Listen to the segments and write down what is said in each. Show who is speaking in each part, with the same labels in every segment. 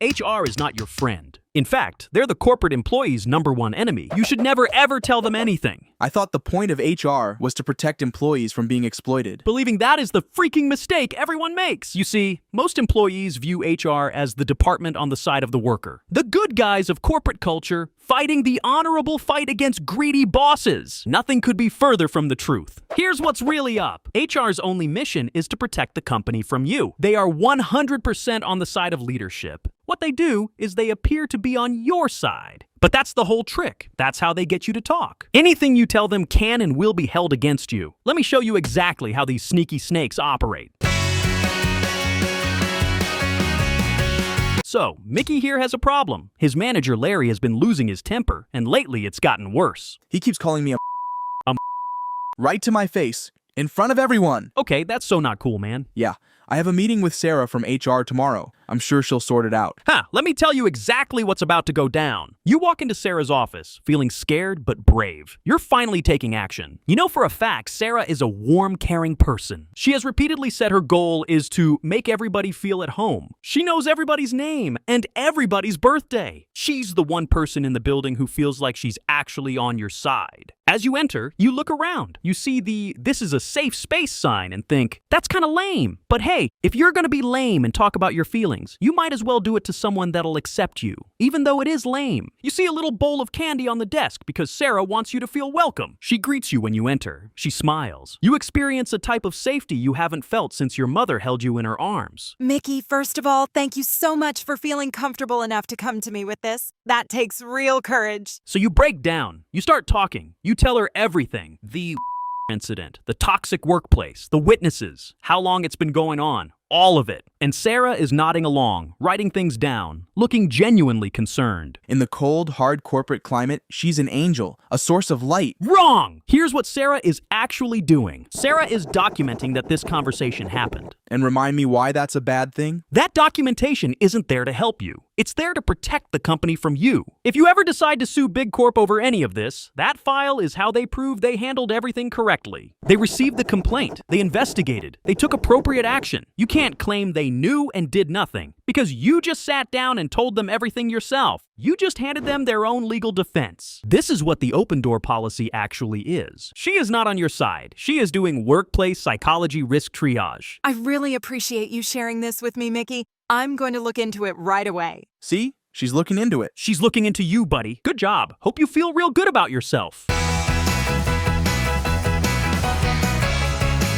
Speaker 1: HR is not your friend. In fact, they're the corporate employee's #1 enemy. You should never ever tell them anything.
Speaker 2: I thought the point of HR was to protect employees from being exploited.
Speaker 1: Believing that is the freaking mistake everyone makes. You see, most employees view HR as the department on the side of the worker. The good guys of corporate culture fighting the honorable fight against greedy bosses. Nothing could be further from the truth. Here's what's really up. HR's only mission is to protect the company from you. They are 100% on the side of leadership. What they do is they appear to be on your side. But that's the whole trick. That's how they get you to talk. Anything you tell them can and will be held against you. Let me show you exactly how these sneaky snakes operate. So, Mickey here has a problem. His manager Larry has been losing his temper, and lately it's gotten worse.
Speaker 2: He keeps calling me a right to my face, in front of everyone.
Speaker 1: Okay, that's so not cool, man.
Speaker 2: Yeah, I have a meeting with Sarah from HR tomorrow. I'm sure she'll sort it out.
Speaker 1: Let me tell you exactly what's about to go down. You walk into Sarah's office, feeling scared but brave. You're finally taking action. You know for a fact Sarah is a warm, caring person. She has repeatedly said her goal is to make everybody feel at home. She knows everybody's name and everybody's birthday. She's the one person in the building who feels like she's actually on your side. As you enter, you look around. You see the "this is a safe space" sign and think, that's kind of lame. But hey, if you're going to be lame and talk about your feelings, you might as well do it to someone that'll accept you, even though it is lame. You see a little bowl of candy on the desk because Sarah wants you to feel welcome. She greets you when you enter. She smiles. You experience a type of safety you haven't felt since your mother held you in her arms.
Speaker 3: Mickey, first of all, thank you so much for feeling comfortable enough to come to me with this. That takes real courage.
Speaker 1: So you break down. You start talking. You tell her everything. The incident, the toxic workplace, the witnesses, how long it's been going on. All of it. And Sarah is nodding along, writing things down, looking genuinely concerned.
Speaker 2: In the cold, hard corporate climate, she's an angel, a source of light.
Speaker 1: Wrong! Here's what Sarah is actually doing. Sarah is documenting that this conversation happened.
Speaker 2: And remind me why that's a bad thing?
Speaker 1: That documentation isn't there to help you. It's there to protect the company from you. If you ever decide to sue Big Corp over any of this, that file is how they prove they handled everything correctly. They received the complaint. They investigated. They took appropriate action. You can't claim they knew and did nothing because you just sat down and told them everything yourself. You just handed them their own legal defense. This is what the open door policy actually is. She is not on your side. She is doing workplace psychology risk triage.
Speaker 3: I really appreciate you sharing this with me, Mickey. I'm going to look into it right away.
Speaker 2: See? She's looking into it.
Speaker 1: She's looking into you, buddy. Good job. Hope you feel real good about yourself.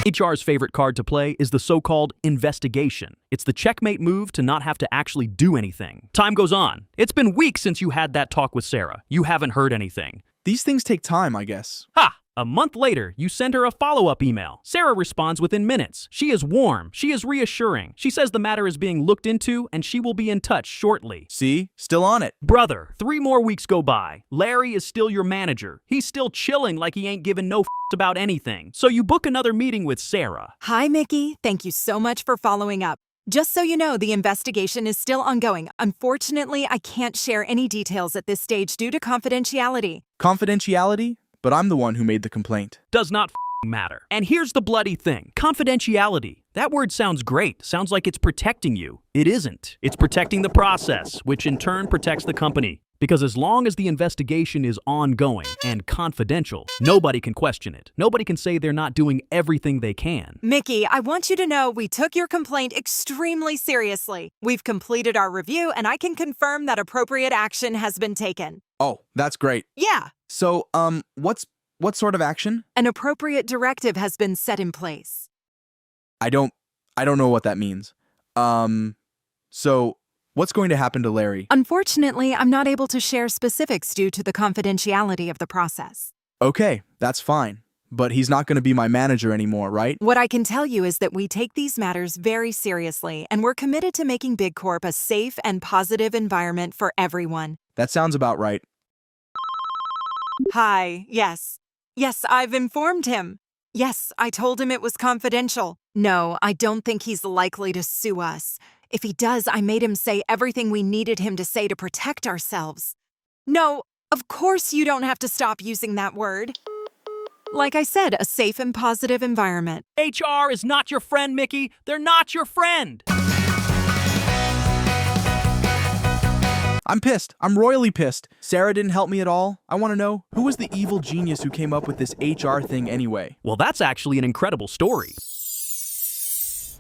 Speaker 1: HR's favorite card to play is the so-called investigation. It's the checkmate move to not have to actually do anything. Time goes on. It's been weeks since you had that talk with Sarah. You haven't heard anything.
Speaker 2: These things take time, I guess.
Speaker 1: Ha! A month later, you send her a follow-up email. Sarah responds within minutes. She is warm. She is reassuring. She says the matter is being looked into and she will be in touch shortly.
Speaker 2: See? Still on it.
Speaker 1: Brother, 3 more weeks go by. Larry is still your manager. He's still chilling like he ain't giving no about anything. So you book another meeting with Sarah.
Speaker 3: Hi, Mickey. Thank you so much for following up. Just so you know, the investigation is still ongoing. Unfortunately, I can't share any details at this stage due to confidentiality.
Speaker 2: Confidentiality? But I'm the one who made the complaint.
Speaker 1: Does not matter. And here's the bloody thing. Confidentiality. That word sounds great. Sounds like it's protecting you. It isn't. It's protecting the process, which in turn protects the company. Because as long as the investigation is ongoing and confidential, nobody can question it. Nobody can say they're not doing everything they can.
Speaker 3: Mickey, I want you to know we took your complaint extremely seriously. We've completed our review and I can confirm that appropriate action has been taken.
Speaker 2: Oh, that's great.
Speaker 3: Yeah.
Speaker 2: So, what sort of action?
Speaker 3: An appropriate directive has been set in place.
Speaker 2: I don't know what that means. So, what's going to happen to Larry?
Speaker 3: Unfortunately, I'm not able to share specifics due to the confidentiality of the process.
Speaker 2: Okay, that's fine. But he's not going to be my manager anymore, right?
Speaker 3: What I can tell you is that we take these matters very seriously, and we're committed to making Big Corp a safe and positive environment for everyone.
Speaker 2: That sounds about right.
Speaker 3: Hi, yes. Yes, I've informed him. Yes, I told him it was confidential. No, I don't think he's likely to sue us. If he does, I made him say everything we needed him to say to protect ourselves. No, of course you don't have to stop using that word. Like I said, a safe and positive environment.
Speaker 1: HR is not your friend, Mickey. They're not your friend.
Speaker 2: I'm pissed. I'm royally pissed. Sarah didn't help me at all. I want to know, who was the evil genius who came up with this HR thing anyway?
Speaker 1: Well, that's actually an incredible story.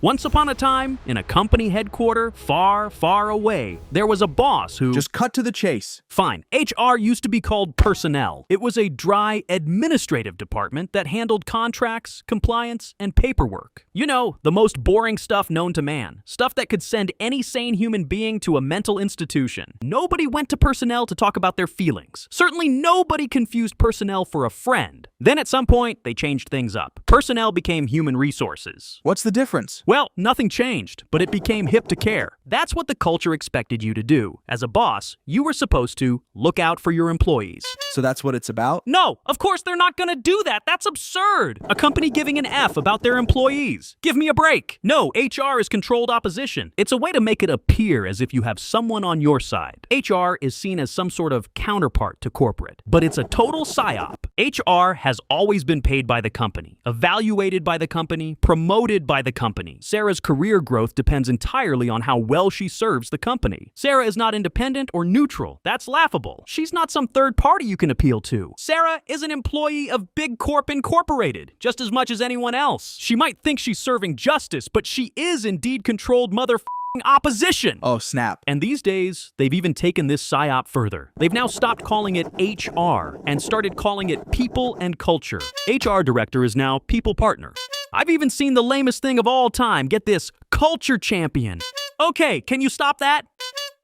Speaker 1: Once upon a time, in a company headquarters far, far away, there was a boss who...
Speaker 2: Just cut to the chase.
Speaker 1: Fine. HR used to be called personnel. It was a dry, administrative department that handled contracts, compliance, and paperwork. You know, the most boring stuff known to man. Stuff that could send any sane human being to a mental institution. Nobody went to personnel to talk about their feelings. Certainly nobody confused personnel for a friend. Then at some point, they changed things up. Personnel became human resources.
Speaker 2: What's the difference?
Speaker 1: Well, nothing changed, but it became hip to care. That's what the culture expected you to do. As a boss, you were supposed to look out for your employees.
Speaker 2: So that's what it's about?
Speaker 1: No, of course they're not gonna do that. That's absurd. A company giving an F about their employees. Give me a break. No, HR is controlled opposition. It's a way to make it appear as if you have someone on your side. HR is seen as some sort of counterpart to corporate, but it's a total psyop. HR has always been paid by the company, evaluated by the company, promoted by the company. Sarah's career growth depends entirely on how well she serves the company. Sarah is not independent or neutral. That's laughable. She's not some third party you can appeal to. Sarah is an employee of Big Corp Incorporated, just as much as anyone else. She might think she's serving justice, but she is indeed controlled motherfucking opposition.
Speaker 2: Oh, snap.
Speaker 1: And these days, they've even taken this psyop further. They've now stopped calling it HR and started calling it people and culture. HR director is now people partner. I've even seen the lamest thing of all time. Get this, culture champion. Okay, can you stop that?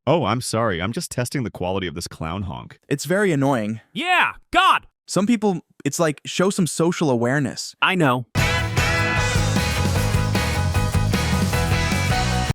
Speaker 4: Oh, I'm sorry. I'm just testing the quality of this clown honk.
Speaker 2: It's very annoying.
Speaker 1: Yeah, God.
Speaker 2: Some people, it's like, show some social awareness.
Speaker 1: I know.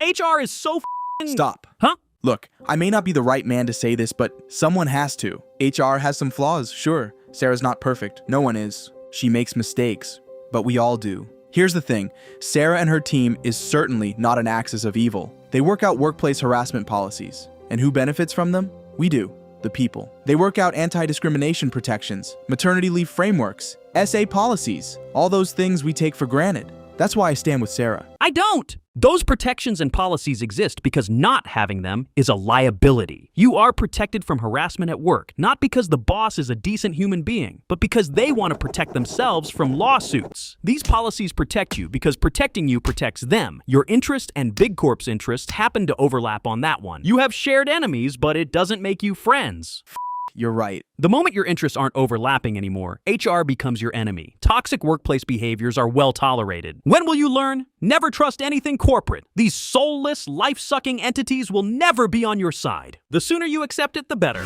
Speaker 1: HR is so
Speaker 2: Stop.
Speaker 1: Huh?
Speaker 2: Look, I may not be the right man to say this, but someone has to. HR has some flaws, sure. Sarah's not perfect. No one is. She makes mistakes, but we all do. Here's the thing, Sarah and her team is certainly not an axis of evil. They work out workplace harassment policies. And who benefits from them? We do, the people. They work out anti-discrimination protections, maternity leave frameworks, SA policies, all those things we take for granted. That's why I stand with Sarah.
Speaker 1: I don't. Those protections and policies exist because not having them is a liability. You are protected from harassment at work, not because the boss is a decent human being, but because they want to protect themselves from lawsuits. These policies protect you because protecting you protects them. Your interest and Big Corp's interests happen to overlap on that one. You have shared enemies, but it doesn't make you friends.
Speaker 2: You're right.
Speaker 1: The moment your interests aren't overlapping anymore, HR becomes your enemy. Toxic workplace behaviors are well tolerated. When will you learn? Never trust anything corporate. These soulless, life-sucking entities will never be on your side. The sooner you accept it, the better.